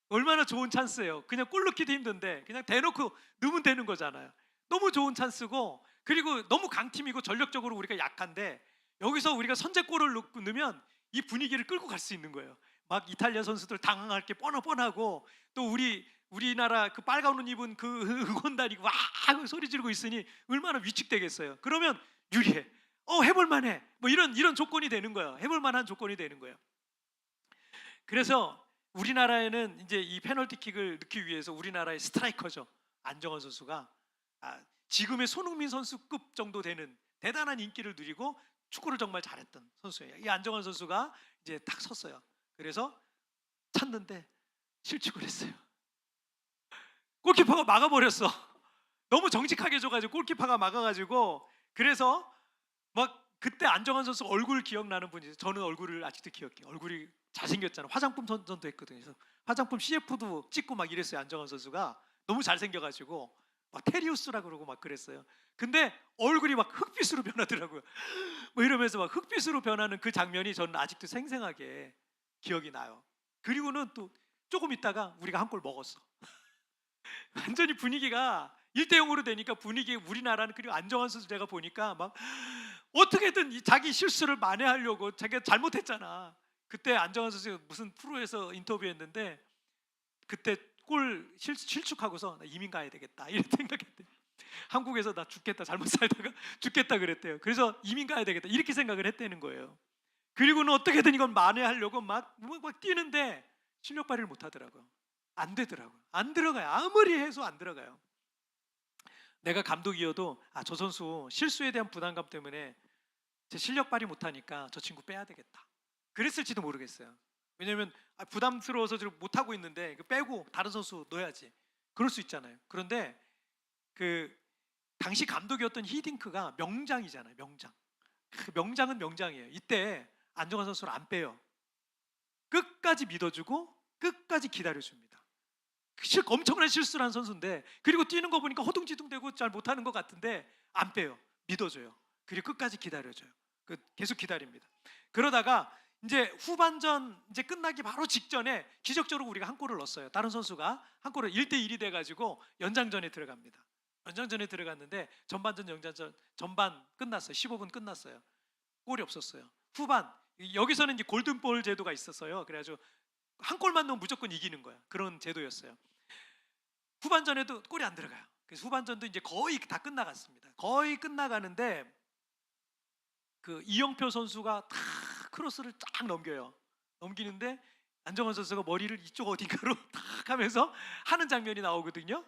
얼마나 좋은 찬스예요. 그냥 골 넣기도 힘든데 그냥 대놓고 넣으면 되는 거잖아요. 너무 좋은 찬스고, 그리고 너무 강팀이고 전력적으로 우리가 약한데 여기서 우리가 선제골을 넣으면 이 분위기를 끌고 갈 수 있는 거예요. 막 이탈리아 선수들 당황할 게 뻔하고 또 우리나라 그 빨간 옷 입은 그 응원단이 와 하고 소리 지르고 있으니 얼마나 위축되겠어요. 그러면 유리해. 해볼 만해. 뭐 이런 조건이 되는 거예요. 해볼 만한 조건이 되는 거예요. 그래서 우리나라에는 이제 이 페널티킥을 넣기 위해서 우리나라의 스트라이커죠. 안정환 선수가 지금의 손흥민 선수급 정도 되는 대단한 인기를 누리고 축구를 정말 잘했던 선수예요. 이 안정환 선수가 이제 딱 섰어요. 그래서 찼는데 실축을 했어요. 골키퍼가 막아버렸어. 너무 정직하게 줘가지고 골키퍼가 막아가지고, 그래서 막 그때 안정환 선수 얼굴 기억나는 분이, 저는 얼굴을 아직도 기억해요. 얼굴이 잘생겼잖아. 화장품 선전도 했거든요. 그래서 화장품 CF도 찍고 막 이랬어요. 안정환 선수가 너무 잘생겨가지고 막 테리우스라 그러고 막 그랬어요. 근데 얼굴이 막 흑빛으로 변하더라고요. 뭐 이러면서 막 흑빛으로 변하는 그 장면이 저는 아직도 생생하게 기억이 나요. 그리고는 또 조금 있다가 우리가 한 골 먹었어. 완전히 분위기가 1대0으로 되니까 분위기, 우리나라는, 그리고 안정환 선수 제가 보니까 막 어떻게든 자기 실수를 만회하려고, 자기가 잘못했잖아. 그때 안정환 선수가 무슨 프로에서 인터뷰했는데 그때 골 실축하고서 나 이민 가야 되겠다 이런 생각했대요. 한국에서 나 죽겠다, 잘못 살다가 죽겠다 그랬대요. 그래서 이민 가야 되겠다 이렇게 생각을 했다는 거예요. 그리고는 어떻게든 이건 만회하려고 막 뛰는데 실력 발휘를 못 하더라고요. 안 되더라고요. 안 들어가요. 아무리 해서 안 들어가요. 내가 감독이어도 저 선수 실수에 대한 부담감 때문에 제 실력 발휘 못하니까 저 친구 빼야 되겠다 그랬을지도 모르겠어요. 왜냐면 부담스러워서 지금 못하고 있는데 빼고 다른 선수 넣어야지, 그럴 수 있잖아요. 그런데 그 당시 감독이었던 히딩크가 명장이잖아요. 명장. 그 명장은 명장이에요. 이때 안정환 선수를 안 빼요. 끝까지 믿어주고 끝까지 기다려줍니다. 엄청난 실수를 한 선수인데, 그리고 뛰는 거 보니까 허둥지둥대고 잘 못하는 것 같은데 안 빼요. 믿어줘요. 그리고 끝까지 기다려줘요. 계속 기다립니다. 그러다가 이제 후반전 이제 끝나기 바로 직전에 기적적으로 우리가 한 골을 넣었어요. 다른 선수가 한 골을 1대1이 돼가지고 연장전에 들어갑니다. 연장전에 들어갔는데 전반 끝났어요. 15분 끝났어요. 골이 없었어요. 후반 여기서는 이제 골든볼 제도가 있었어요. 그래가지고 한 골만 넣으면 무조건 이기는 거야. 그런 제도였어요. 후반전에도 골이 안 들어가요. 그래서 후반전도 이제 거의 다 끝나갔습니다. 거의 끝나가는데 그 이영표 선수가 탁 크로스를 쫙 넘기는데 안정환 선수가 머리를 이쪽 어딘가로 탁 하면서 하는 장면이 나오거든요.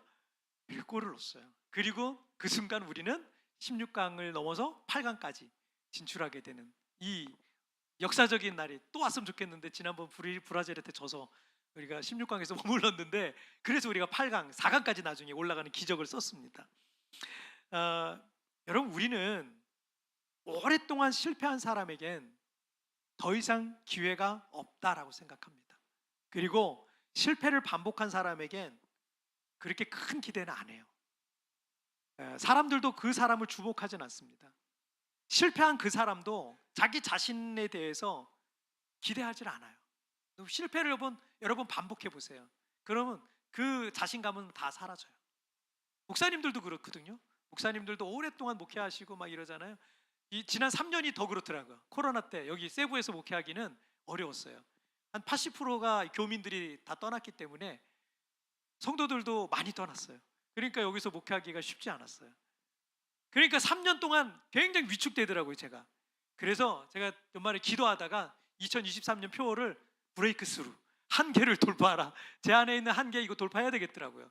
그리고 골을 넣었어요. 그리고 그 순간 우리는 16강을 넘어서 8강까지 진출하게 되는 이 역사적인 날이 또 왔으면 좋겠는데, 지난번 브라질한테 져서 우리가 16강에서 머물렀는데 그래서 우리가 8강, 4강까지 나중에 올라가는 기적을 썼습니다. 여러분, 우리는 오랫동안 실패한 사람에겐 더 이상 기회가 없다라고 생각합니다. 그리고 실패를 반복한 사람에겐 그렇게 큰 기대는 안 해요. 사람들도 그 사람을 주목하진 않습니다. 실패한 그 사람도 자기 자신에 대해서 기대하지 않아요. 실패를 여러분 반복해 보세요. 그러면 그 자신감은 다 사라져요. 목사님들도 그렇거든요. 목사님들도 오랫동안 목회하시고 막 이러잖아요. 지난 3년이 더 그렇더라고요. 코로나 때 여기 세부에서 목회하기는 어려웠어요. 한 80%가 교민들이 다 떠났기 때문에 성도들도 많이 떠났어요. 그러니까 여기서 목회하기가 쉽지 않았어요. 그러니까 3년 동안 굉장히 위축되더라고요, 제가. 그래서 제가 연말에 기도하다가 2023년 표어를 브레이크 스루, 한계를 돌파하라. 제 안에 있는 한계 이거 돌파해야 되겠더라고요.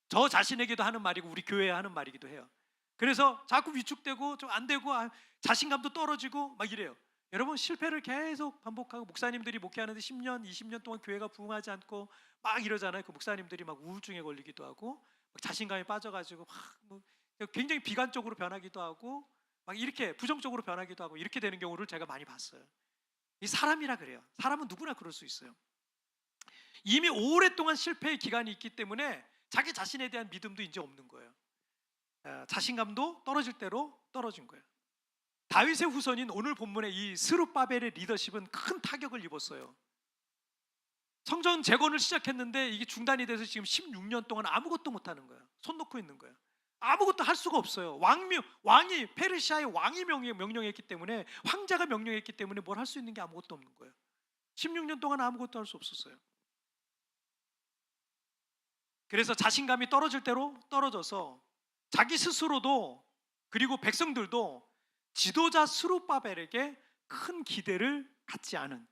저 자신에게도 하는 말이고 우리 교회에 하는 말이기도 해요. 그래서 자꾸 위축되고 좀 안 되고 자신감도 떨어지고 막 이래요. 여러분, 실패를 계속 반복하고, 목사님들이 목회하는데 10년, 20년 동안 교회가 부흥하지 않고 막 이러잖아요. 그 목사님들이 막 우울증에 걸리기도 하고 막 자신감이 빠져가지고 뭐 굉장히 비관적으로 변하기도 하고 막 이렇게 부정적으로 변하기도 하고 이렇게 되는 경우를 제가 많이 봤어요. 이 사람이라 그래요. 사람은 누구나 그럴 수 있어요. 이미 오랫동안 실패의 기간이 있기 때문에 자기 자신에 대한 믿음도 이제 없는 거예요. 자신감도 떨어질 대로 떨어진 거예요. 다윗의 후손인 오늘 본문의 이 스룹바벨의 리더십은 큰 타격을 입었어요. 성전 재건을 시작했는데 이게 중단이 돼서 지금 16년 동안 아무것도 못하는 거예요. 손 놓고 있는 거예요. 아무것도 할 수가 없어요. 왕이 페르시아의 왕이 명령했기 때문에, 황자가 명령했기 때문에 뭘 할 수 있는 게 아무것도 없는 거예요. 16년 동안 아무것도 할 수 없었어요. 그래서 자신감이 떨어질 대로 떨어져서 자기 스스로도 그리고 백성들도 지도자 스룹바벨에게 큰 기대를 갖지 않은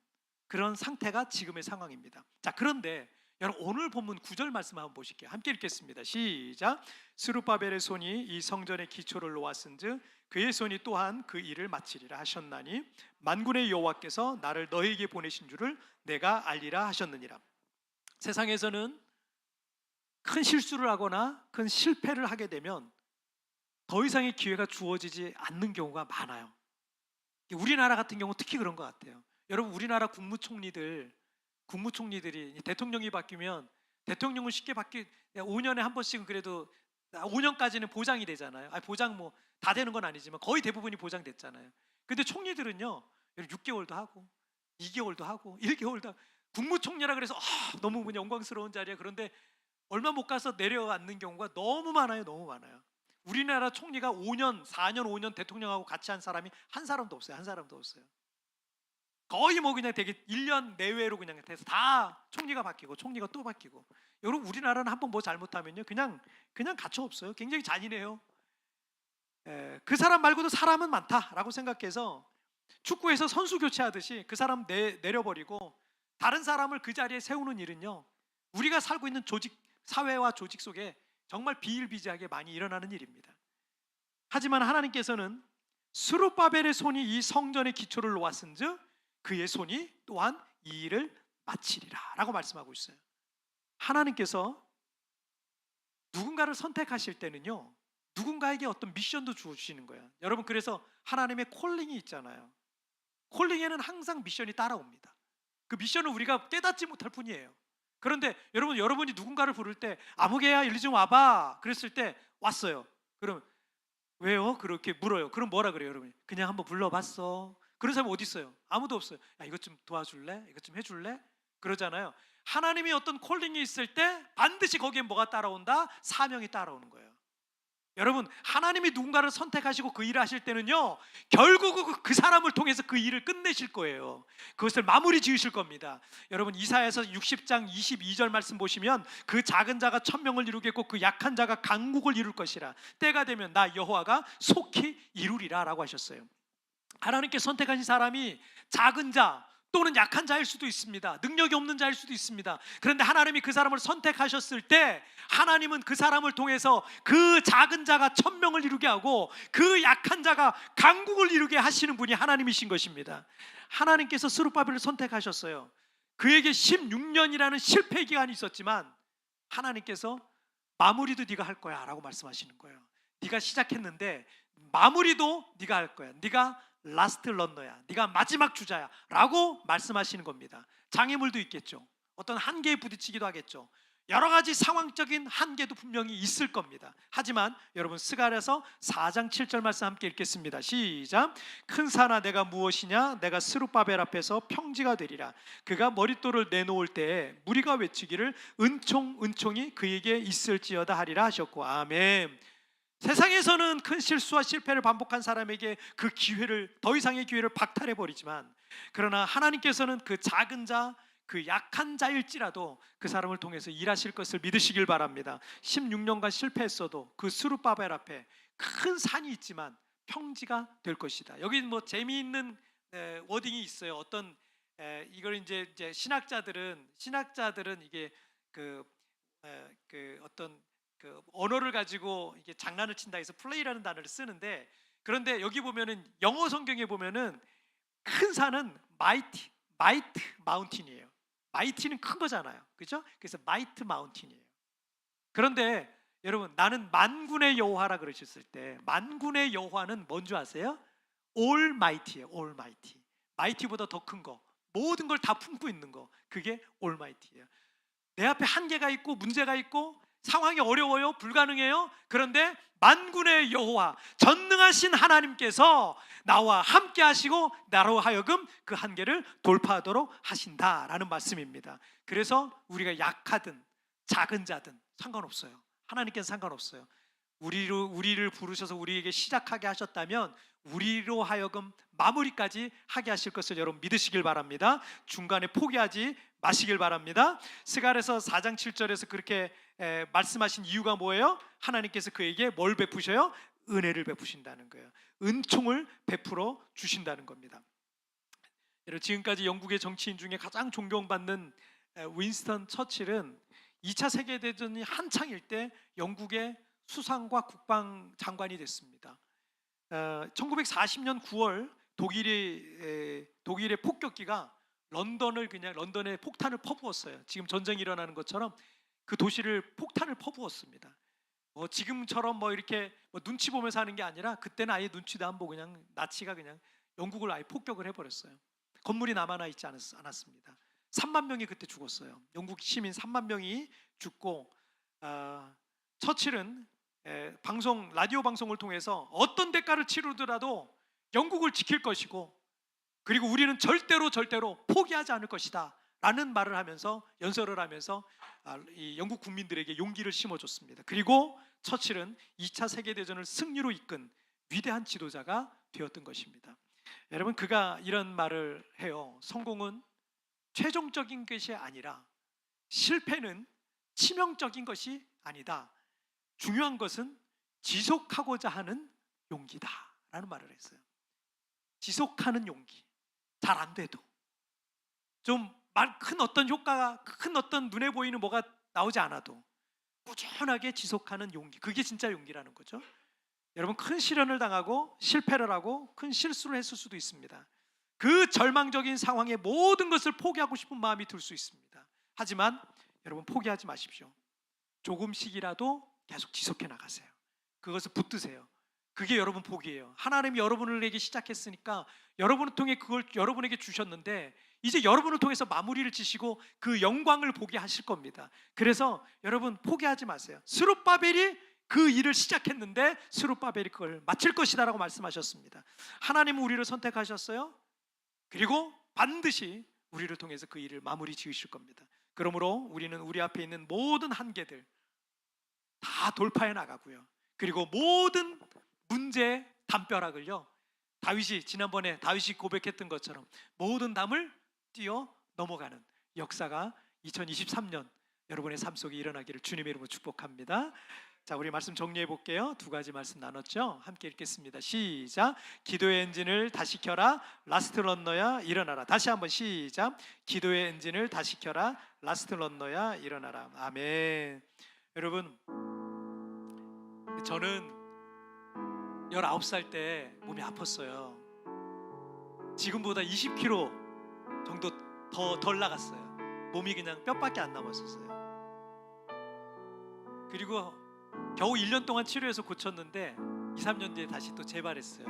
그런 상태가 지금의 상황입니다. 자, 그런데 여러분, 오늘 본문 9절 말씀 한번 보실게요. 함께 읽겠습니다. 시작. 스룹바벨의 손이 이 성전의 기초를 놓았은즉 그의 손이 또한 그 일을 마치리라 하셨나니 만군의 여호와께서 나를 너에게 보내신 줄을 내가 알리라 하셨느니라. 세상에서는 큰 실수를 하거나 큰 실패를 하게 되면 더 이상의 기회가 주어지지 않는 경우가 많아요. 우리나라 같은 경우 특히 그런 것 같아요. 여러분, 우리나라 국무총리들이 대통령이 바뀌면 대통령은 쉽게 5년에 한 번씩은 그래도 5년까지는 보장이 되잖아요. 보장 뭐 다 되는 건 아니지만 거의 대부분이 보장됐잖아요. 근데 총리들은요 6개월도 하고 2개월도 하고 1개월도 하고, 국무총리라 그래서 너무 영광스러운 자리야. 그런데 얼마 못 가서 내려앉는 경우가 너무 많아요. 너무 많아요. 우리나라 총리가 4년, 5년 대통령하고 같이 한 사람이 한 사람도 없어요. 한 사람도 없어요. 거의 뭐 그냥 되게 1년 내외로 그냥 돼서 다 총리가 바뀌고 총리가 또 바뀌고. 여러분, 우리나라는 한번 뭐 잘못하면요 그냥 가차 없어요. 굉장히 잔인해요. 그 사람 말고도 사람은 많다라고 생각해서 축구에서 선수 교체하듯이 그 사람 내려버리고 다른 사람을 그 자리에 세우는 일은요, 우리가 살고 있는 사회와 조직 속에 정말 비일비재하게 많이 일어나는 일입니다. 하지만 하나님께서는 스룹바벨의 손이 이 성전의 기초를 놓았은즉 그의 손이 또한 이 일을 마치리라 라고 말씀하고 있어요. 하나님께서 누군가를 선택하실 때는요, 누군가에게 어떤 미션도 주시는 거예요. 여러분, 그래서 하나님의 콜링이 있잖아요. 콜링에는 항상 미션이 따라옵니다. 그 미션을 우리가 깨닫지 못할 뿐이에요. 그런데 여러분이 누군가를 부를 때 아무개야 일리 좀 와봐 그랬을 때 왔어요. 그럼 왜요? 그렇게 물어요. 그럼 뭐라 그래요? 여러분이 그냥 한번 불러봤어. 그런 사람 어디 있어요? 아무도 없어요. 야, 이것 좀 도와줄래? 이것 좀 해줄래? 그러잖아요. 하나님이 어떤 콜링이 있을 때 반드시 거기에 뭐가 따라온다? 사명이 따라오는 거예요. 여러분, 하나님이 누군가를 선택하시고 그 일을 하실 때는요, 결국 그 사람을 통해서 그 일을 끝내실 거예요. 그것을 마무리 지으실 겁니다. 여러분, 이사야서 60장 22절 말씀 보시면 그 작은 자가 천명을 이루겠고 그 약한 자가 강국을 이룰 것이라. 때가 되면 나 여호와가 속히 이루리라 라고 하셨어요. 하나님께 선택하신 사람이 작은 자 또는 약한 자일 수도 있습니다. 능력이 없는 자일 수도 있습니다. 그런데 하나님이 그 사람을 선택하셨을 때 하나님은 그 사람을 통해서 그 작은 자가 천명을 이루게 하고 그 약한 자가 강국을 이루게 하시는 분이 하나님이신 것입니다. 하나님께서 스룹바벨을 선택하셨어요. 그에게 16년이라는 실패 기간이 있었지만 하나님께서 마무리도 네가 할 거야 라고 말씀하시는 거예요. 네가 시작했는데 마무리도 네가 할 거야. 네가 라스트 런너야. 네가 마지막 주자야 라고 말씀하시는 겁니다. 장애물도 있겠죠. 어떤 한계에 부딪히기도 하겠죠. 여러 가지 상황적인 한계도 분명히 있을 겁니다. 하지만 여러분, 스가랴서 4장 7절 말씀 함께 읽겠습니다. 시작. 큰 산아 내가 무엇이냐? 내가 스룹바벨 앞에서 평지가 되리라. 그가 머릿돌을 내놓을 때에 무리가 외치기를 은총이 그에게 있을지어다 하리라 하셨고. 아멘. 세상에서는 큰 실수와 실패를 반복한 사람에게 그 기회를, 더 이상의 기회를 박탈해 버리지만, 그러나 하나님께서는 그 작은 자, 그 약한 자일지라도 그 사람을 통해서 일하실 것을 믿으시길 바랍니다. 16년간 실패했어도 그 스룹바벨 앞에 큰 산이 있지만 평지가 될 것이다. 여기 뭐 재미있는 워딩이 있어요. 어떤 이걸 이제 신학자들은 이게 그 어떤 그 언어를 가지고 이게 장난을 친다 해서 플레이라는 단어를 쓰는데, 그런데 여기 보면은 영어 성경에 보면은 큰 산은 마이트 마운틴이에요. 마이티는 큰 거잖아요, 그죠? 그래서 마이트 마운틴이에요. 그런데 여러분, 나는 만군의 여호와라 그러셨을 때 만군의 여호와는 뭔지 아세요? 올마이티예요. 올마이티. 마이티보다 더 큰 거, 모든 걸 다 품고 있는 거, 그게 올마이티예요. 내 앞에 한계가 있고 문제가 있고 상황이 어려워요, 불가능해요. 그런데 만군의 여호와, 전능하신 하나님께서 나와 함께 하시고 나로 하여금 그 한계를 돌파하도록 하신다라는 말씀입니다. 그래서 우리가 약하든 작은 자든 상관없어요. 하나님께는 상관없어요. 우리를 부르셔서 우리에게 시작하게 하셨다면 우리로 하여금 마무리까지 하게 하실 것을 여러분 믿으시길 바랍니다. 중간에 포기하지 마시길 바랍니다. 스가랴서 4장 7절에서 그렇게 말씀하신 이유가 뭐예요? 하나님께서 그에게 뭘 베푸셔요? 은혜를 베푸신다는 거예요. 은총을 베풀어 주신다는 겁니다. 여러분, 지금까지 영국의 정치인 중에 가장 존경받는 윈스턴 처칠은 2차 세계대전이 한창일 때 영국의 수상과 국방장관이 됐습니다. 1940년 9월 독일의 폭격기가 런던에 폭탄을 퍼부었어요. 지금 전쟁이 일어나는 것처럼 그 도시를 폭탄을 퍼부었습니다. 지금처럼 이렇게 눈치 보면서 하는 게 아니라 그때는 아예 눈치도 안 보고 그냥 나치가 그냥 영국을 아예 폭격을 해버렸어요. 건물이 남아나 있지 않았습니다. 3만 명이 그때 죽었어요. 영국 시민 3만 명이 죽고, 처칠은 라디오 방송을 통해서 어떤 대가를 치르더라도 영국을 지킬 것이고, 그리고 우리는 절대로 포기하지 않을 것이다 라는 말을 하면서, 연설을 하면서 이 영국 국민들에게 용기를 심어줬습니다. 그리고 처칠은 2차 세계대전을 승리로 이끈 위대한 지도자가 되었던 것입니다. 여러분, 그가 이런 말을 해요. 성공은 최종적인 것이 아니라, 실패는 치명적인 것이 아니다. 중요한 것은 지속하고자 하는 용기다 라는 말을 했어요. 지속하는 용기. 잘 안 돼도 좀 큰 어떤 효과가, 큰 어떤 눈에 보이는 뭐가 나오지 않아도 꾸준하게 지속하는 용기, 그게 진짜 용기라는 거죠. 여러분, 큰 시련을 당하고 실패를 하고 큰 실수를 했을 수도 있습니다. 그 절망적인 상황에 모든 것을 포기하고 싶은 마음이 들 수 있습니다. 하지만 여러분, 포기하지 마십시오. 조금씩이라도 계속 지속해 나가세요. 그것을 붙드세요. 그게 여러분 복이에요. 하나님이 여러분에게 시작했으니까 여러분을 통해 그걸 여러분에게 주셨는데, 이제 여러분을 통해서 마무리를 지시고 그 영광을 보게 하실 겁니다. 그래서 여러분, 포기하지 마세요. 스룹바벨이 그 일을 시작했는데 스룹바벨이 그걸 마칠 것이다 라고 말씀하셨습니다. 하나님은 우리를 선택하셨어요. 그리고 반드시 우리를 통해서 그 일을 마무리 지으실 겁니다. 그러므로 우리는 우리 앞에 있는 모든 한계들 다 돌파해 나가고요. 그리고 모든 문제의 담벼락을요, 지난번에 다윗이 고백했던 것처럼 모든 담을 뛰어 넘어가는 역사가 2023년 여러분의 삶 속에 일어나기를 주님의 이름으로 축복합니다. 자, 우리 말씀 정리해 볼게요. 두 가지 말씀 나눴죠? 함께 읽겠습니다. 시작. 기도의 엔진을 다시 켜라, 라스트 런너야 일어나라. 다시 한번 시작. 기도의 엔진을 다시 켜라, 라스트 런너야 일어나라. 아멘. 여러분, 저는 19살 때 몸이 아팠어요. 지금보다 20kg 정도 덜 나갔어요. 몸이 그냥 뼈밖에 안 남았었어요. 그리고 겨우 1년 동안 치료해서 고쳤는데 2, 3년 뒤에 다시 또 재발했어요.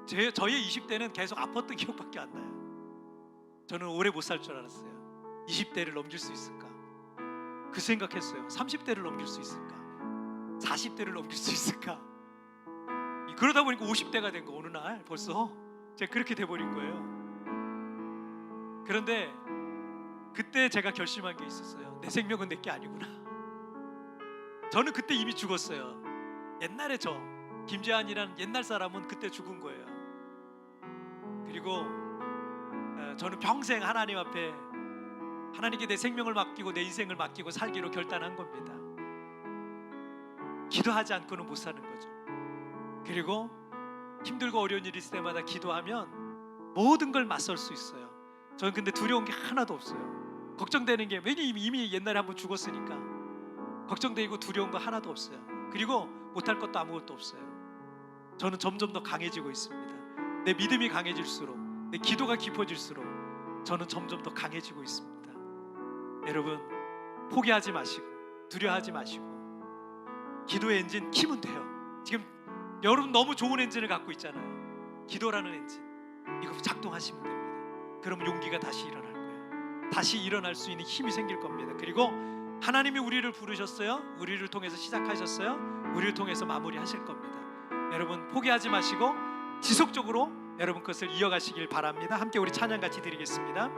저의 20대는 계속 아팠던 기억밖에 안 나요. 저는 오래 못 살 줄 알았어요. 20대를 넘길 수 있을까? 그 생각했어요. 30대를 넘길 수 있을까? 40대를 넘길 수 있을까? 그러다 보니까 50대가 된 거, 어느 날 벌써 제가 그렇게 돼버린 거예요. 그런데 그때 제가 결심한 게 있었어요. 내 생명은 내게 아니구나. 저는 그때 이미 죽었어요. 옛날에 김재환이라는 옛날 사람은 그때 죽은 거예요. 그리고 저는 평생 하나님 앞에, 하나님께 내 생명을 맡기고 내 인생을 맡기고 살기로 결단한 겁니다. 기도하지 않고는 못 사는 거죠. 그리고 힘들고 어려운 일이 있을 때마다 기도하면 모든 걸 맞설 수 있어요. 저는 근데 두려운 게 하나도 없어요. 걱정되는 게 왜냐면 이미 옛날에 한번 죽었으니까 걱정되고 두려운 거 하나도 없어요. 그리고 못할 것도 아무것도 없어요. 저는 점점 더 강해지고 있습니다. 내 믿음이 강해질수록, 내 기도가 깊어질수록 저는 점점 더 강해지고 있습니다. 여러분, 포기하지 마시고 두려워하지 마시고 기도의 엔진 키면 돼요. 지금 여러분 너무 좋은 엔진을 갖고 있잖아요. 기도라는 엔진, 이거 작동하시면 됩니다. 그러면 용기가 다시 일어날 거예요. 다시 일어날 수 있는 힘이 생길 겁니다. 그리고 하나님이 우리를 부르셨어요. 우리를 통해서 시작하셨어요. 우리를 통해서 마무리하실 겁니다. 여러분 포기하지 마시고 지속적으로 여러분 것을 이어가시길 바랍니다. 함께 우리 찬양 같이 드리겠습니다.